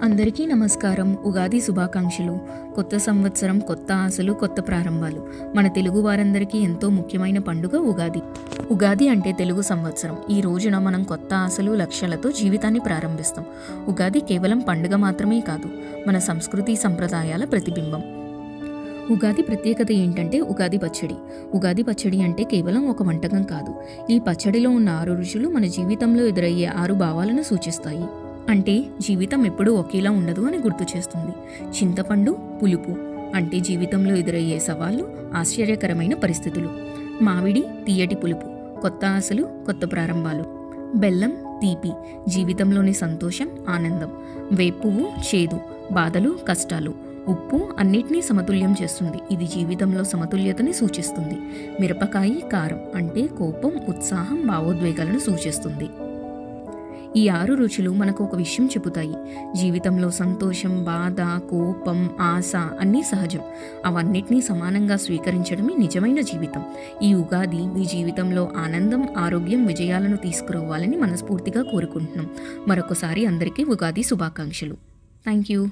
అందరికీ నమస్కారం. ఉగాది శుభాకాంక్షలు. కొత్త సంవత్సరం, కొత్త ఆశలు, కొత్త ప్రారంభాలు. మన తెలుగు వారందరికీ ఎంతో ముఖ్యమైన పండుగ ఉగాది. ఉగాది అంటే తెలుగు సంవత్సరం. ఈ రోజున మనం కొత్త ఆశలు, లక్ష్యాలతో జీవితాన్ని ప్రారంభిస్తాం. ఉగాది కేవలం పండుగ మాత్రమే కాదు, మన సంస్కృతి సంప్రదాయాల ప్రతిబింబం. ఉగాది ప్రత్యేకత ఏంటంటే ఉగాది పచ్చడి. ఉగాది పచ్చడి అంటే కేవలం ఒక వంటకం కాదు. ఈ పచ్చడిలో ఉన్న 6 రుచులు మన జీవితంలో ఎదురయ్యే 6 భావాలను సూచిస్తాయి. అంటే జీవితం ఎప్పుడూ ఒకేలా ఉండదు అని గుర్తు చేస్తుంది. చింతపండు, పులుపు అంటే జీవితంలో ఎదురయ్యే సవాళ్లు, ఆశ్చర్యకరమైన పరిస్థితులు. మామిడి, తీయటి పులుపు, కొత్త ఆశలు, కొత్త ప్రారంభాలు. బెల్లం, తీపి, జీవితంలోని సంతోషం, ఆనందం. వేపువ్వు, చేదు, బాధలు, కష్టాలు. ఉప్పు అన్నిటినీ సమతుల్యం చేస్తుంది. ఇది జీవితంలో సమతుల్యతని సూచిస్తుంది. మిరపకాయ, కారం అంటే కోపం, ఉత్సాహం, భావోద్వేగాలను సూచిస్తుంది. ఈ 6 రుచులు మనకు ఒక విషయం చెబుతాయి. జీవితంలో సంతోషం, బాధ, కోపం, ఆశ అన్నీ సహజం. అవన్నిటినీ సమానంగా స్వీకరించడమే నిజమైన జీవితం. ఈ ఉగాది మీ జీవితంలో ఆనందం, ఆరోగ్యం, విజయాలను తీసుకురావాలని మనస్ఫూర్తిగా కోరుకుంటున్నాం. మరొకసారి అందరికీ ఉగాది శుభాకాంక్షలు. Thank you.